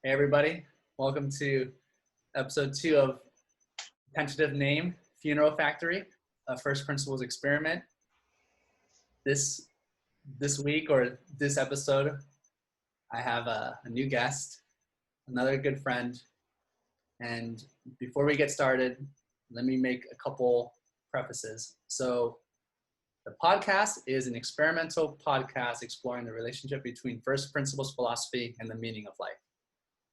Hey everybody, welcome to episode 2 of Tentative Name Funeral Factory, a First Principles Experiment. This week or this episode, I have a new guest, another good friend. And before we get started, let me make a couple prefaces. So the podcast is an experimental podcast exploring the relationship between first principles philosophy and the meaning of life.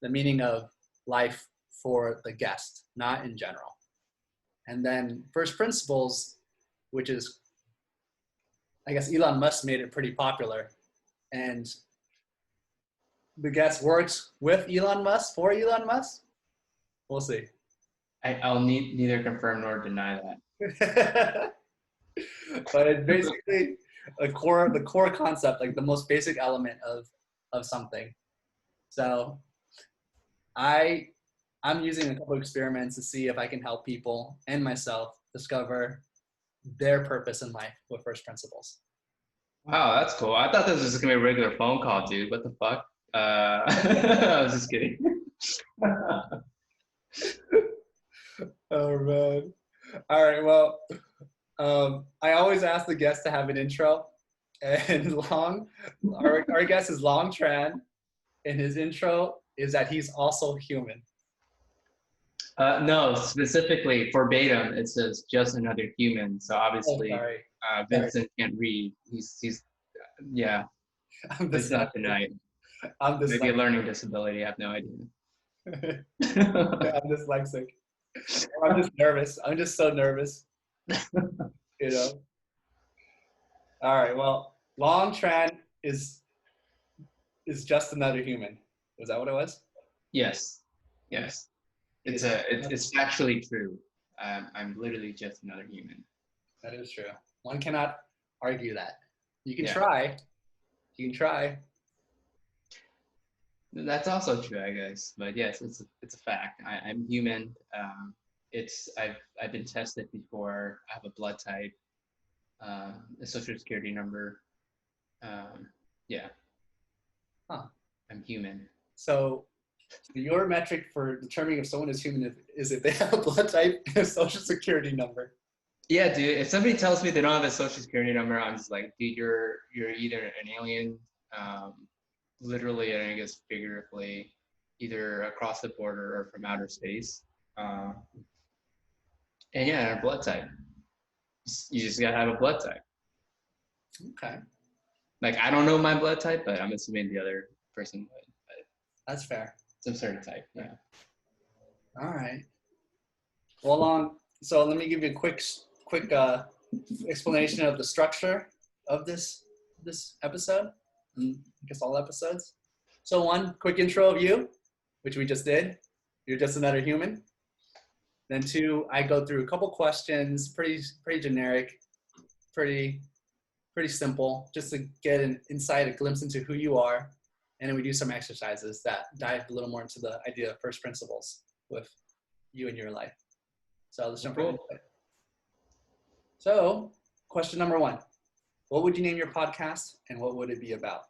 The meaning of life for the guest, not in general. And then first principles, which is, I guess Elon Musk made it pretty popular. And the guest works with Elon Musk, for Elon Musk. We'll see. I'll neither confirm nor deny that. But it's basically the core concept, like the most basic element of something. So I'm using a couple of experiments to see if I can help people and myself discover their purpose in life with first principles. Wow, that's cool. I thought this was just gonna be a regular phone call, dude. What the fuck? I was just kidding. Oh man. All right. Well, I always ask the guest to have an intro, and our guest is Long Tran, and his intro is that he's also human. No, specifically verbatim, it says just another human. So obviously, Vincent can't read. He's yeah. It's not tonight. Maybe a learning disability. I have no idea. I'm dyslexic. I'm just nervous. I'm just so nervous. You know. All right. Well, Long Tran is just another human. Was that what it was? Yes. Yes. It's factually true. I'm literally just another human. That is true. One cannot argue that. You can try. You can try. That's also true, I guess. But yes, it's a fact. I'm human. I've been tested before. I have a blood type, a social security number. Yeah. Huh. I'm human. So your metric for determining if someone is human is if they have a blood type and a social security number. Yeah, dude. If somebody tells me they don't have a social security number, I'm just like, dude, you're either an alien, literally, and I guess figuratively, either across the border or from outer space. And yeah, a blood type. You just gotta have a blood type. Okay. Like, I don't know my blood type, but I'm assuming the other person would. But that's fair. Some sort of type, yeah. All right. Well, so let me give you a quick explanation of the structure of this episode. I guess all episodes. So one, quick intro of you, which we just did. You're just another human. Then two, I go through a couple questions, pretty generic, pretty simple, just to get an insight, a glimpse into who you are. And then we do some exercises that dive a little more into the idea of first principles with you and your life. So let's jump right into it. So question number 1, what would you name your podcast and what would it be about?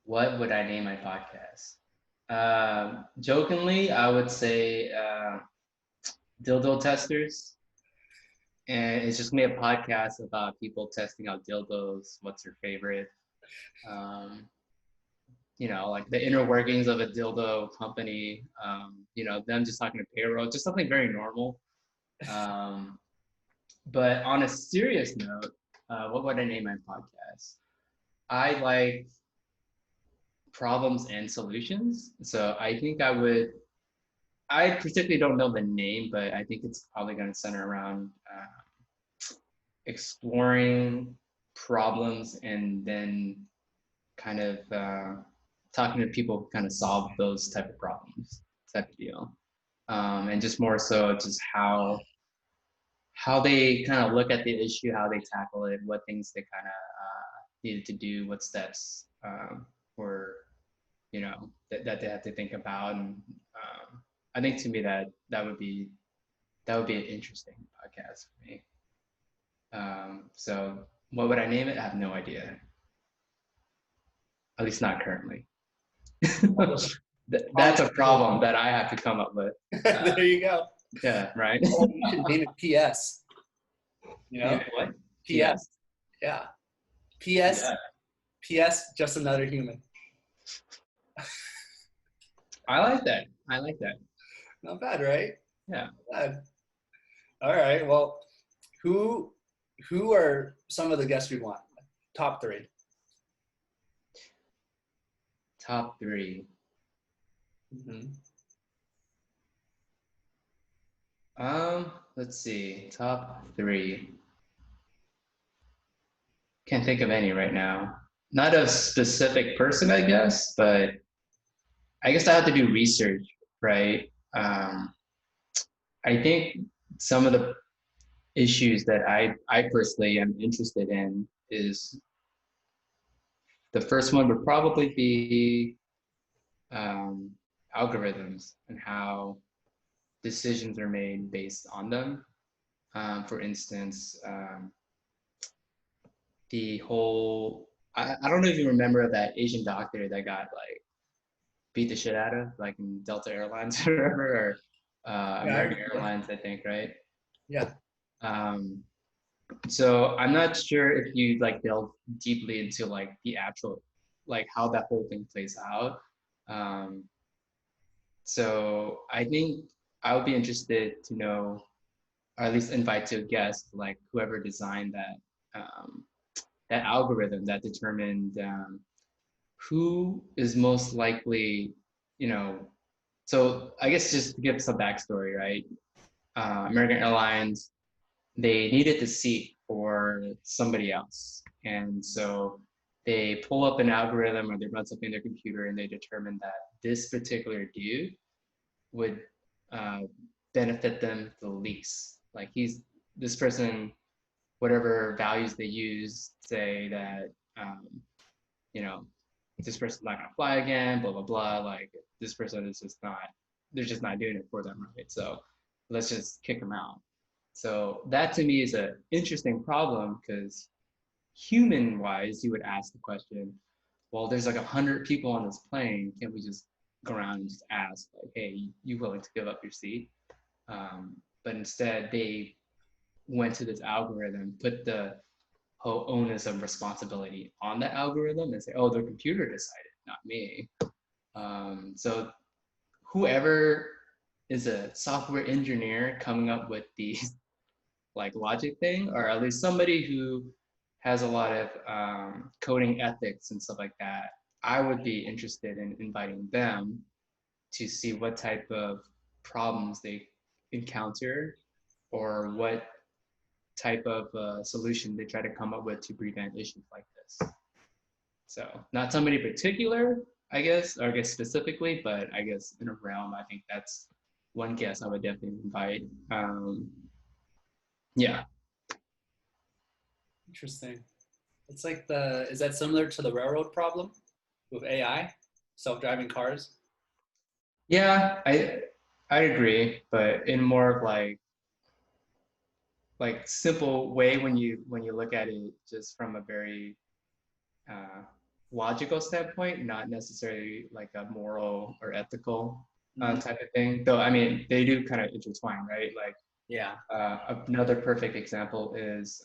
What would I name my podcast? Jokingly, I would say dildo testers. And it's just gonna be a podcast about people testing out dildos. What's your favorite? Like the inner workings of a dildo company. Them just talking to payroll, just something very normal. But on a serious note, what would I name my podcast? I like problems and solutions. So I think I particularly don't know the name, but I think it's probably going to center around exploring problems and then kind of talking to people who kind of solve those type of problems, type of deal. And just more so just how they kind of look at the issue, how they tackle it, what things they kind of needed to do, what steps for that they have to think about. And I think to me that would be an interesting podcast for me. So what would I name it? I have no idea. at least not currently. That's a problem that I have to come up with. There you go. Yeah, right. Oh, you should name it PS. You know? What? PS. Yeah. PS. Yeah. PS. Just another human. I like that. I like that. Not bad, right? Yeah. Not bad. All right. Well, who are some of the guests we want? Top 3. Top 3. Mm-hmm. Let's see. Top 3. Can't think of any right now. Not a specific person, I guess, but I guess I have to do research, right? I think some of the issues that I personally am interested in is the first one would probably be algorithms and how decisions are made based on them. For instance, the whole, I don't know if you remember that Asian doctor that got like beat the shit out of, like in Delta Airlines or whatever, or American Airlines, I think, right? Yeah. So I'm not sure if you like delve deeply into like the actual, like how that whole thing plays out. So I think I would be interested to know, or at least invite to a guest, like whoever designed that algorithm that determined who is most likely, you know. So I guess just to give some backstory, right? American Airlines, they needed the seat for somebody else. And so they pull up an algorithm or they run something in their computer and they determine that this particular dude would benefit them the least. Like this person, whatever values they use, say that, you know, this person's not gonna fly again, blah, blah, blah. Like this person is just not, they're just not doing it for them, right? So let's just kick them out. So that to me is an interesting problem because human wise, you would ask the question, well, there's like 100 people on this plane. Can't we just go around and just ask like, hey, you willing to give up your seat? But instead they went to this algorithm, put the whole onus of responsibility on the algorithm and say, oh, the computer decided, not me. So whoever is a software engineer coming up with these like logic thing, or at least somebody who has a lot of coding ethics and stuff like that, I would be interested in inviting them to see what type of problems they encounter or what type of solution they try to come up with to prevent issues like this. So not somebody particular, I guess, or I guess specifically, but I guess in a realm, I think that's one guest I would definitely invite. Yeah. Interesting. It's like is that similar to the railroad problem with AI, self-driving cars? Yeah, I agree, but in more of like simple way when you look at it just from a very logical standpoint, not necessarily like a moral or ethical type of thing. Though I mean, they do kind of intertwine, right? Like Yeah. another perfect example is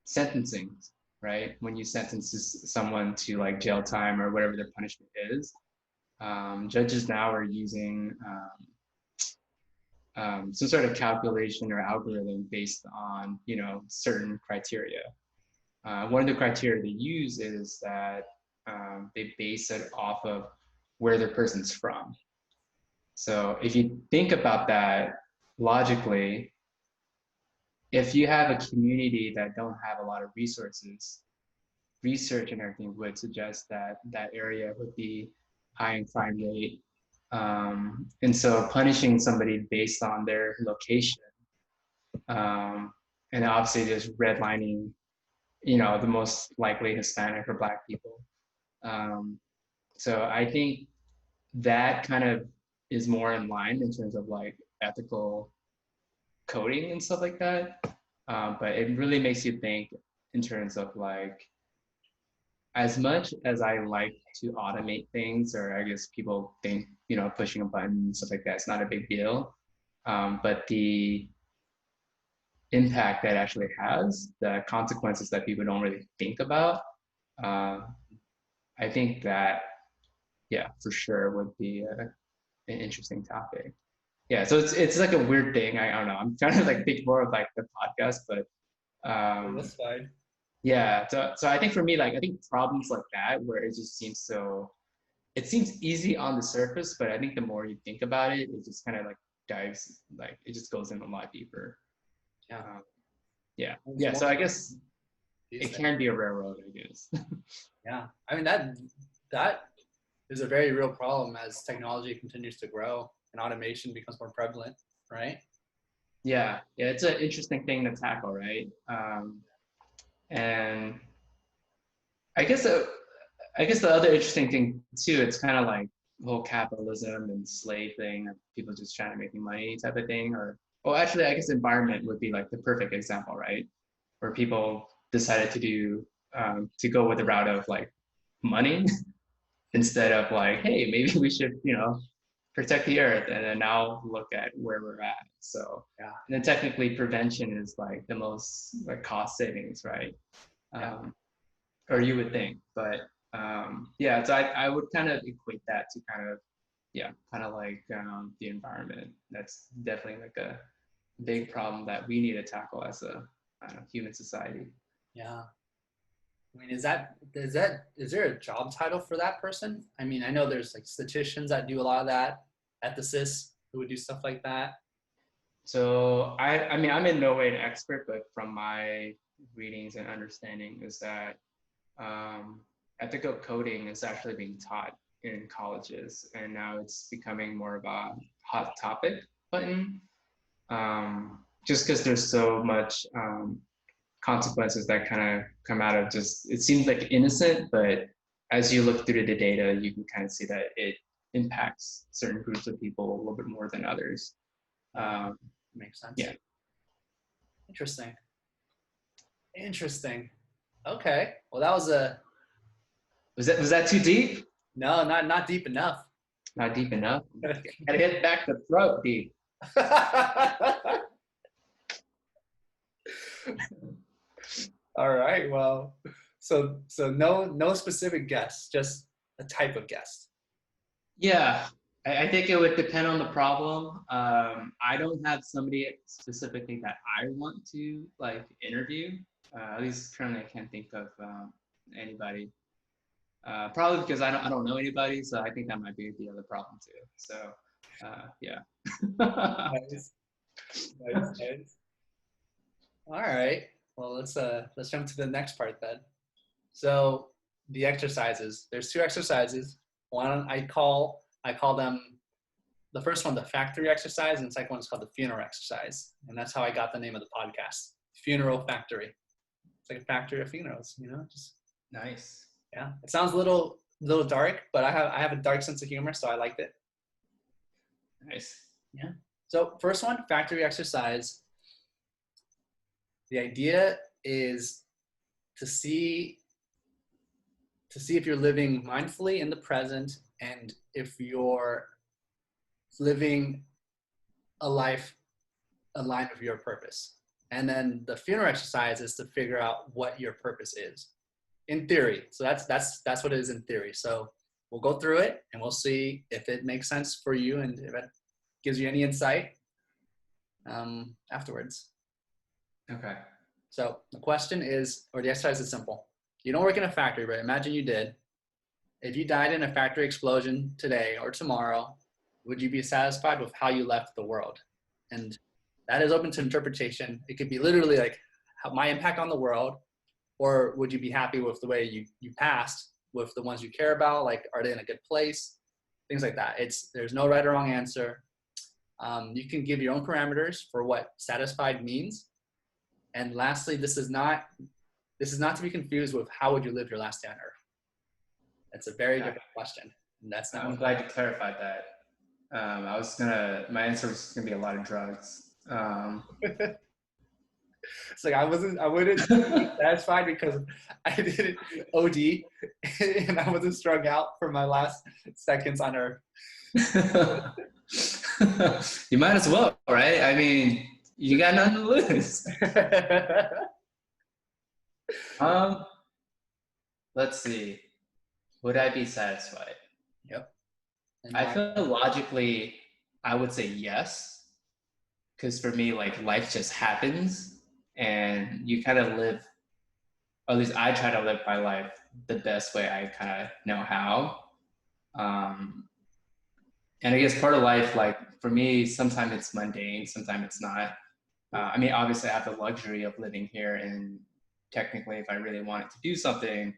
sentencing, right? When you sentence someone to like jail time or whatever their punishment is, judges now are using some sort of calculation or algorithm based on, you know, certain criteria. One of the criteria they use is that they base it off of where the person's from. So if you think about that logically, if you have a community that don't have a lot of resources, research and everything would suggest that that area would be high in crime rate. And so punishing somebody based on their location, and obviously just redlining, you know, the most likely Hispanic or Black people. So I think that kind of is more in line in terms of like ethical coding and stuff like that. But it really makes you think in terms of like, as much as I like to automate things, or I guess people think, pushing a button and stuff like that, it's not a big deal. But the impact that actually has, the consequences that people don't really think about, I think that, yeah, for sure would be an interesting topic. Yeah, so it's like a weird thing. I don't know. I'm trying to like think more of like the podcast, but That's fine. yeah. So I think for me, like I think problems like that where it just seems so, it seems easy on the surface, but I think the more you think about it, it just kind of like dives, like it just goes in a lot deeper. Yeah. Yeah. It's Yeah. more So I guess these it things. can be a railroad, I guess. Yeah. I mean, that is a very real problem as technology continues to grow and automation becomes more prevalent, right? Yeah. Yeah. It's an interesting thing to tackle, right? And I guess I guess the other interesting thing too, it's kind of like the whole capitalism and slave thing, people just trying to make money type of thing, or well, actually, I guess environment would be like the perfect example, right? Where people decided to do to go with the route of like money instead of like, hey, maybe we should, protect the earth, and then now look at where we're at. So, Yeah. and then technically, prevention is like the most like cost savings, right? Yeah. Or you would think, but yeah, so I would kind of equate that to kind of like the environment. That's definitely like a big problem that we need to tackle as a human society. Yeah. I mean, is there a job title for that person? I mean, I know there's like statisticians that do a lot of that, ethicists who would do stuff like that. So I mean, I'm in no way an expert, but from my readings and understanding is that ethical coding is actually being taught in colleges, and now it's becoming more of a hot topic button. Just because there's so much consequences that kind of come out of just, it seems like innocent, but as you look through the data, you can kind of see that it impacts certain groups of people a little bit more than others. Makes sense. Yeah. Interesting. Interesting. Okay. Well, that was a Was that too deep? no, not deep enough. Not deep enough. Gotta hit back the throat deep. All right. Well, so no specific guest, just a type of guest. Yeah, I think it would depend on the problem. I don't have somebody specifically that I want to like interview. At least currently, I can't think of anybody. Probably because I don't know anybody, so I think that might be the other problem too. So, yeah. Nice. Nice. All right. Well, let's jump to the next part then. So the exercises. There's two exercises. One I call them, the first one the factory exercise, and the second one is called the funeral exercise. And that's how I got the name of the podcast, Funeral Factory. It's like a factory of funerals, just Nice. yeah. It sounds a little dark, but I have a dark sense of humor, so I liked it. Nice. Yeah. So first one, factory exercise. The idea is to see if you're living mindfully in the present, and if you're living a life aligned with your purpose. And then the funeral exercise is to figure out what your purpose is in theory. So that's what it is in theory. So we'll go through it and we'll see if it makes sense for you and if it gives you any insight afterwards. Okay. So the question is, or the exercise is simple. You don't work in a factory, but imagine you did. If you died in a factory explosion today or tomorrow, would you be satisfied with how you left the world? And that is open to interpretation. It could be literally like my impact on the world, or would you be happy with the way you passed with the ones you care about? Like, are they in a good place? Things like that. There's no right or wrong answer. You can give your own parameters for what satisfied means. And lastly, this is not to be confused with how would you live your last day on Earth. That's a very different question. And that's not. I'm glad you clarified that. My answer was gonna be a lot of drugs. It's like I wouldn't be satisfied because I didn't OD and I wasn't strung out for my last seconds on Earth. You might as well, right? I mean, you got nothing to lose. Um, let's see. Would I be satisfied? Yep. And I why? feel logically, I would say yes, because for me, like life just happens, and you kind of live. Or at least I try to live my life the best way I kind of know how. Um, and I guess part of life, like for me, sometimes it's mundane, sometimes it's not. I mean, obviously, I have the luxury of living here, and technically, if I really wanted to do something,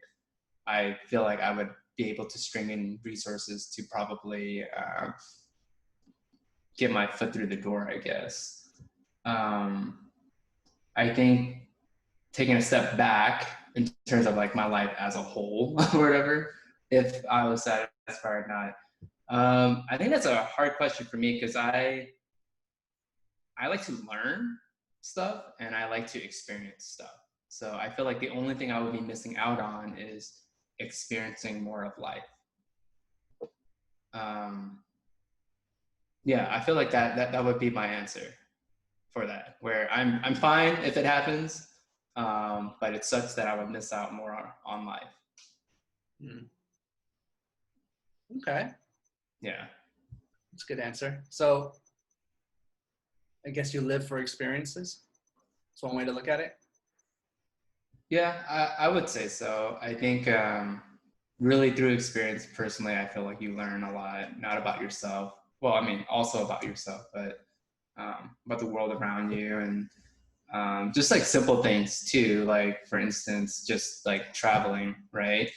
I feel like I would be able to string in resources to probably get my foot through the door, I guess. I think taking a step back in terms of like my life as a whole or whatever, if I was satisfied or not. I think that's a hard question for me because I like to learn stuff and I like to experience stuff. So I feel like the only thing I would be missing out on is experiencing more of life. Yeah, I feel like that would be my answer for that. Where I'm fine if it happens, but it sucks that I would miss out more on life. Okay. Yeah. That's a good answer. So I guess you live for experiences. That's one way to look at it. Yeah, I would say so. I think really through experience, personally, I feel like you learn a lot, not about yourself. Well, I mean, also about yourself, but about the world around you and just like simple things too. Like, for instance, just like traveling, right?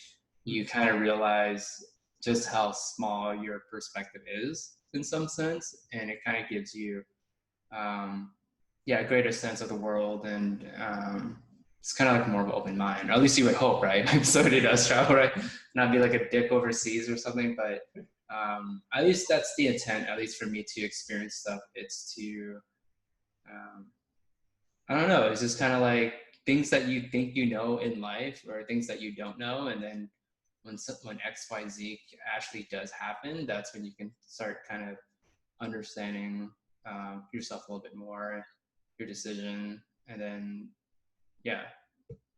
You kind of realize just how small your perspective is in some sense, and it kind of gives you, yeah, a greater sense of the world and it's kind of like more of an open mind, or at least you would hope, right? So did us travel, right? Not be like a dick overseas or something, but at least that's the intent, at least for me to experience stuff. It's to, I don't know, it's just kind of like things that you think you know in life or things that you don't know. And then when XYZ actually does happen, that's when you can start kind of understanding yourself a little bit more, your decision, and then, yeah,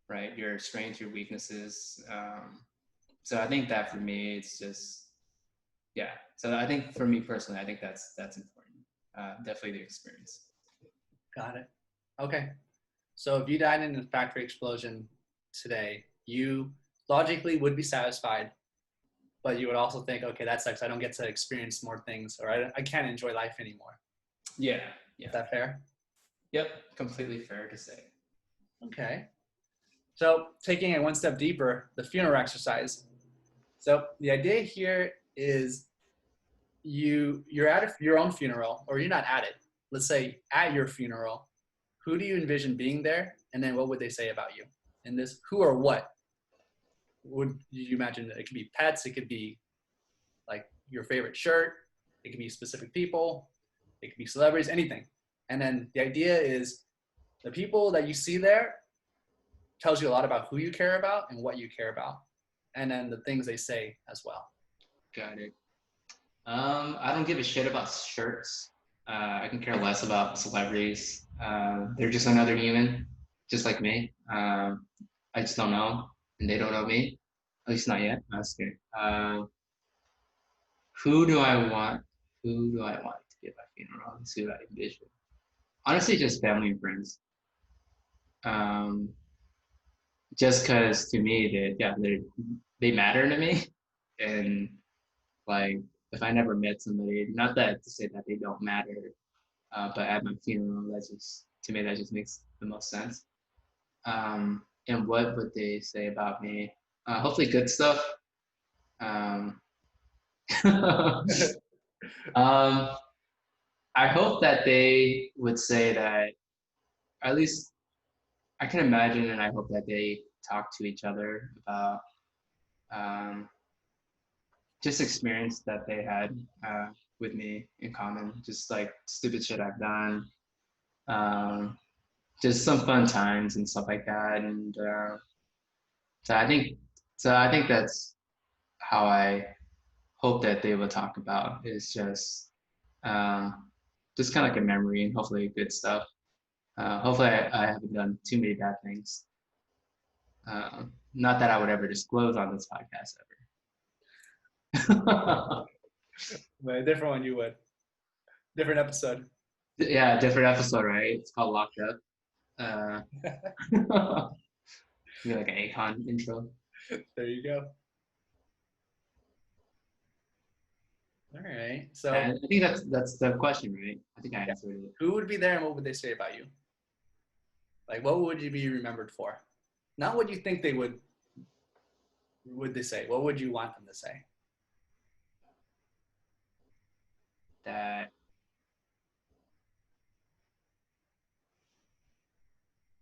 right? Your strengths, your weaknesses. So I think that for me, it's just, yeah. So I think for me personally, I think that's important. Definitely the experience. Got it. Okay. So if you died in a factory explosion today, you logically would be satisfied, but you would also think, okay, that sucks. I don't get to experience more things, or I can't enjoy life anymore. Yeah. Yeah. Is that fair? Yep. Completely fair to say. Okay. So taking it one step deeper, the funeral exercise. So the idea here is you're at your own funeral, or you're not at it. Let's say at your funeral, who do you envision being there? And then what would they say about you? And this who or what would you imagine? It could be pets, it could be like your favorite shirt, it could be specific people, it could be celebrities, anything. And then the idea is the people that you see there tells you a lot about who you care about and what you care about. And then the things they say as well. Got it. I don't give a shit about shirts. I can care less about celebrities. They're just another human, just like me. I just don't know, and they don't know me. At least not yet. That's good. Who do I want? Who do I want to be at my funeral? Let's see what I envision. Honestly, just family and friends. Um, just because to me, they matter to me, and like if I never met somebody, not that to say that they don't matter, but at my funeral, that's just to me that just makes the most sense. And what would they say about me? Hopefully, good stuff. Um, um, I hope that they would say that at least I can imagine, and I hope that they talk to each other about um, just experience that they had with me in common, just like stupid shit I've done, um, just some fun times and stuff like that. And so I think I think that's how I hope that they will talk about is uh, just kind of like a memory and hopefully good stuff. Hopefully I haven't done too many bad things. Not that I would ever disclose on this podcast ever. But a different one you would. Different episode. Yeah, different episode, right? It's called Locked Up. Be like an Akon intro. There you go. All right. So And I think that's the question, right? I think I answered it. who would be there and what would they say about you? Like, what would you be remembered for? Not what you think they would they say. What would you want them to say? That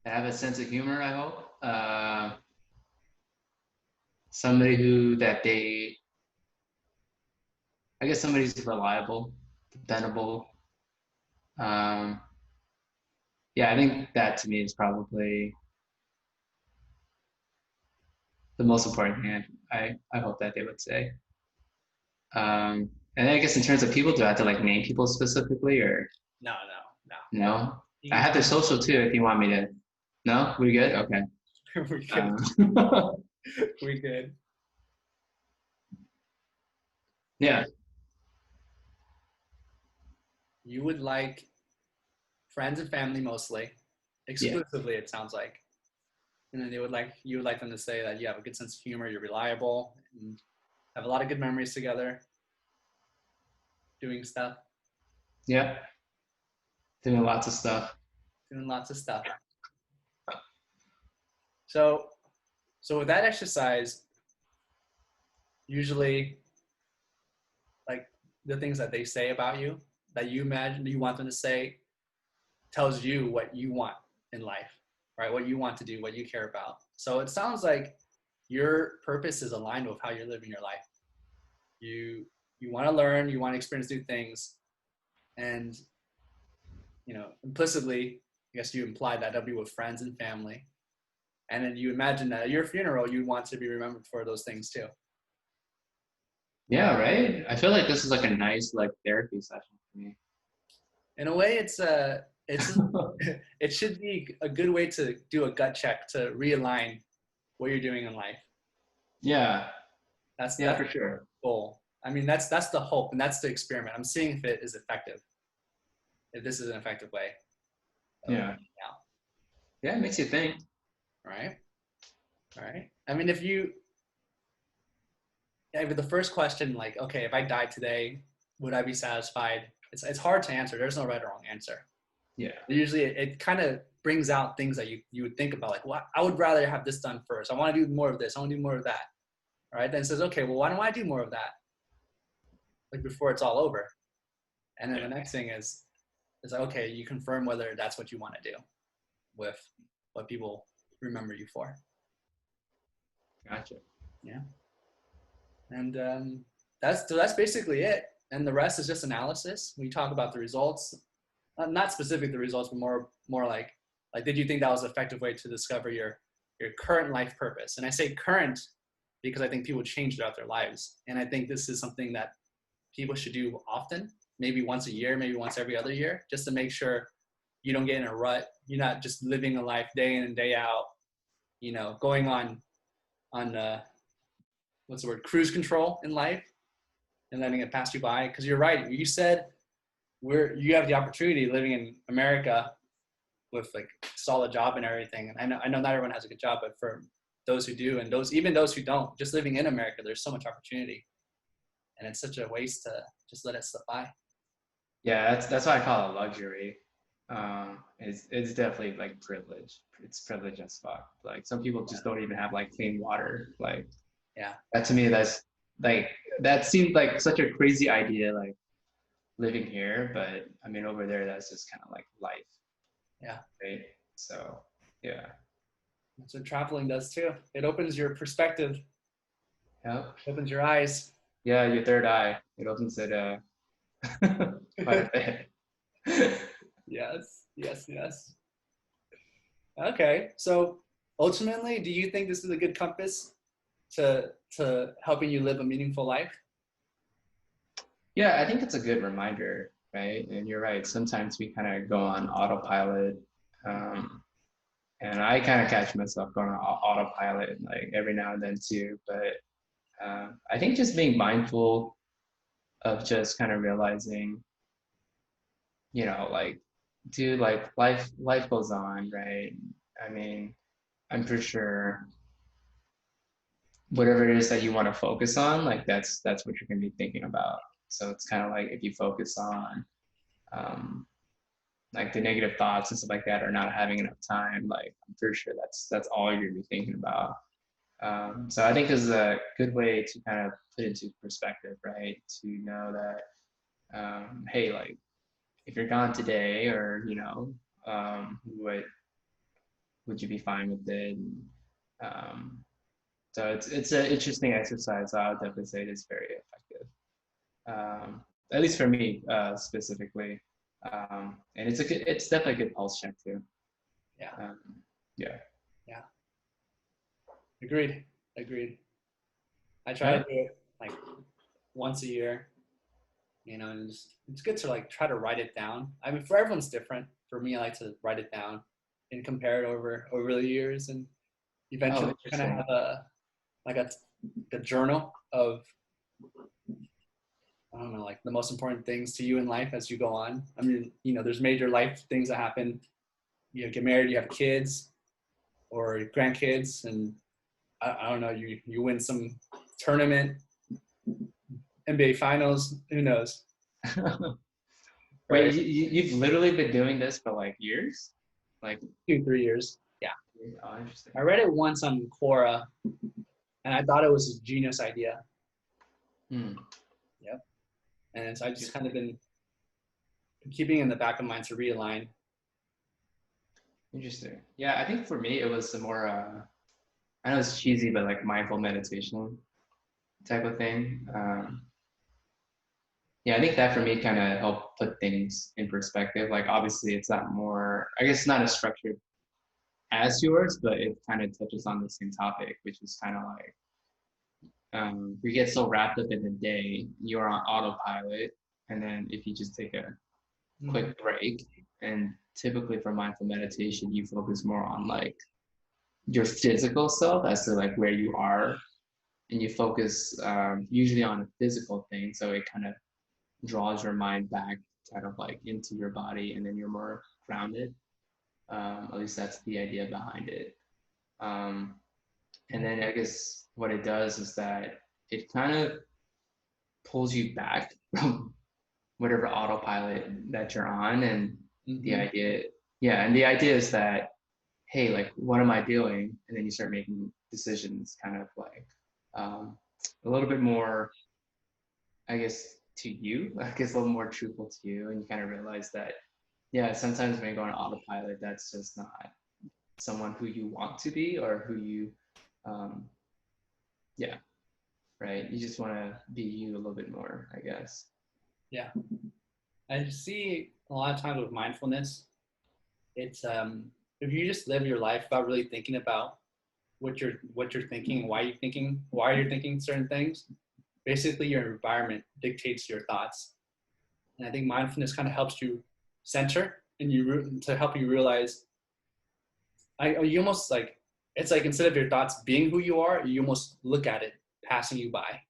I have a sense of humor, I hope. Somebody I guess somebody who's reliable, dependable. Yeah, I think that to me is probably the most important thing I hope that they would say. And I guess in terms of people, do I have to like name people specifically or No. no? I have their social too if you want me to. No? We good? Okay. We good. We good. Yeah. You would like friends and family mostly, exclusively. It sounds like, and then you would like them to say that you have a good sense of humor, you're reliable, and have a lot of good memories together, doing stuff. Yeah. Doing lots of stuff. Doing lots of stuff. So with that exercise, usually, like the things that they say about you, that you imagine you want them to say, tells you what you want in life, right? What you want to do, what you care about. So it sounds like your purpose is aligned with how you're living your life. You want to learn, you want to experience new things, and implicitly, I guess you imply that that'll be with friends and family. And then you imagine that at your funeral, you want to be remembered for those things too. Yeah, right? I feel like this is like a nice like therapy session for me. In a way, it's it should be a good way to do a gut check to realign what you're doing in life. Yeah. That's for sure. The goal. I mean, that's the hope and that's the experiment. I'm seeing if it is effective. If this is an effective way. Yeah. Yeah, it makes you think. Right. I mean, if the first question, like, okay, if I died today, would I be satisfied? It's hard to answer. There's no right or wrong answer. Yeah. Usually it kind of brings out things that you would think about, like, well, I would rather have this done first. I want to do more of this. I want to do more of that. All right. Then it says, okay, well, why don't I do more of that? Like before it's all over. And then the next thing is like, okay, you confirm whether that's what you want to do with what people remember you for. Gotcha. Yeah. And that's basically it. And the rest is just analysis. We talk about the results, not specific the results, but more like did you think that was an effective way to discover your current life purpose? And I say current because I think people change throughout their lives. And I think this is something that people should do often, maybe once a year, maybe once every other year, just to make sure you don't get in a rut. You're not just living a life day in and day out, going on what's the word, cruise control in life and letting it pass you by. Because you're right. You said you have the opportunity living in America with like solid job and everything. And I know not everyone has a good job, but for those who do, and even those who don't, just living in America, there's so much opportunity. And it's such a waste to just let it slip by. Yeah, that's why I call it luxury. It's definitely like privilege. It's privilege as fuck. Like some people just don't even have like clean water. Like that to me, that's like that seemed like such a crazy idea. Like living here, but I mean over there, that's just kind of like life. Yeah. Right. So yeah. That's what traveling does too. It opens your perspective. Yep. Opens your eyes. Yeah, your third eye. It opens it quite a bit. Yes. Okay. So ultimately, do you think this is a good compass to helping you live a meaningful life? Yeah, I think it's a good reminder, right? And you're right. Sometimes we kind of go on autopilot. Um, and I kind of catch myself going on autopilot like every now and then too. But I think just being mindful of just kind of realizing, like, dude, like life goes on, right? I mean, I'm pretty sure whatever it is that you want to focus on, like that's what you're gonna be thinking about. So it's kind of like if you focus on um, like the negative thoughts and stuff like that, or not having enough time, like I'm pretty sure that's all you're gonna be thinking about. So I think this is a good way to kind of put into perspective, right? To know that, hey, like if you're gone today, or would you be fine with it? Um, so it's an interesting exercise. I would definitely say it is very effective. At least for me specifically, and it's definitely a good pulse check too. Yeah. Um, yeah. Yeah. Agreed. Agreed. I try to Yeah. do it like once a year, and it's good to like try to write it down. I mean, for everyone's different. For me, I like to write it down and compare it over the years, and Oh, eventually kind of interesting. have a journal of, I don't know, like the most important things to you in life as you go on. I mean, there's major life things that happen. You get married, you have kids or grandkids, and I don't know, you win some tournament, NBA finals, who knows, right? Wait, you've literally been doing this for like years? Like, 2, 3 years. Yeah. oh, interesting. I read it once on Quora and I thought it was a genius idea. Hmm. Yep. And so I just kind of been keeping it in the back of mind to realign. Interesting. Yeah, I think for me it was the more I know it's cheesy, but like mindful meditation type of thing. Yeah, I think that for me kind of helped put things in perspective. Like obviously it's not more, I guess not as structured as yours, but it kind of touches on the same topic, which is kind of like you get so wrapped up in the day, you're on autopilot, and then if you just take a quick break, and typically for mindful meditation, you focus more on like your physical self as to like where you are, and you focus usually on a physical thing, so it kind of draws your mind back kind of like into your body, and then you're more grounded. At least that's the idea behind it. Um, and then I guess what it does is that it kind of pulls you back from whatever autopilot that you're on. And the Mm-hmm. idea, yeah, and the idea is that, hey, like, what am I doing? And then you start making decisions kind of like a little bit more, I guess, to you, I guess a little more truthful to you. And you kind of realize that, yeah, sometimes when you go on autopilot, that's just not someone who you want to be, or who you, um, yeah, right? You just want to be you a little bit more, I guess. Yeah. I see a lot of times with mindfulness, it's if you just live your life without really thinking about what you're thinking, why you're thinking certain things. Basically, your environment dictates your thoughts, and I think mindfulness kind of helps you center and to help you realize. You almost like, it's like instead of your thoughts being who you are, you almost look at it passing you by.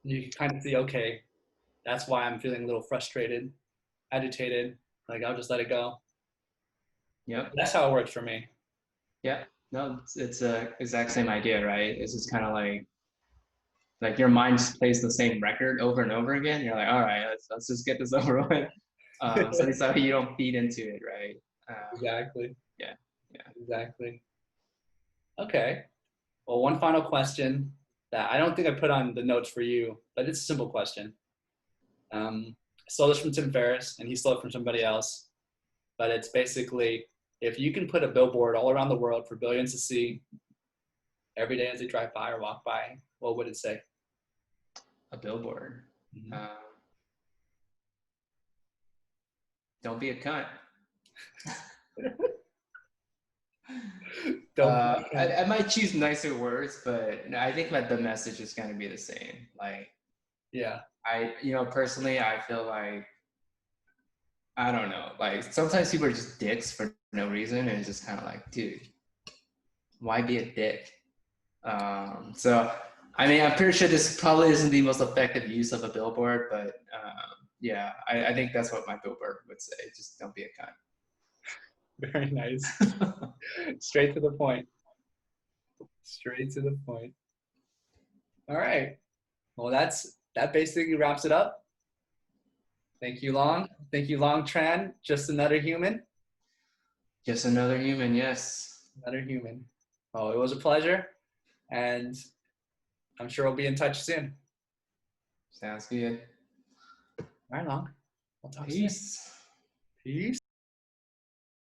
And you can kind of see, okay, that's why I'm feeling a little frustrated, agitated. Like I'll just let it go. Yep. That's how it works for me. Yeah. No, it's a exact same idea, right? It's just kind of like your mind just plays the same record over and over again. You're like, all right, let's just get this over with. So it's how you don't feed into it, right? Exactly. Yeah, yeah. Exactly. Okay. Well, one final question that I don't think I put on the notes for you, but it's a simple question. I stole this from Tim Ferriss, and he stole it from somebody else. But it's basically, if you can put a billboard all around the world for billions to see every day as they drive by or walk by, what would it say? A billboard. Mm-hmm. Um, don't be a cunt. Don't. I might choose nicer words, but no, I think that the message is going to be the same. Like, Yeah. personally, I feel like, I don't know, like sometimes people are just dicks for no reason, and it's just kind of like, dude, why be a dick? So, I mean, I'm pretty sure this probably isn't the most effective use of a billboard, but yeah, I think that's what my billboard would say. Just don't be a cunt. Very nice. Straight to the point. Straight to the point. All right. Well, that basically wraps it up. Thank you, Long. Thank you, Long Tran. Just another human. Just another human, yes. Another human. Oh, it was a pleasure. And I'm sure we'll be in touch soon. Sounds good. All right, Long. We'll talk soon. Peace. Peace.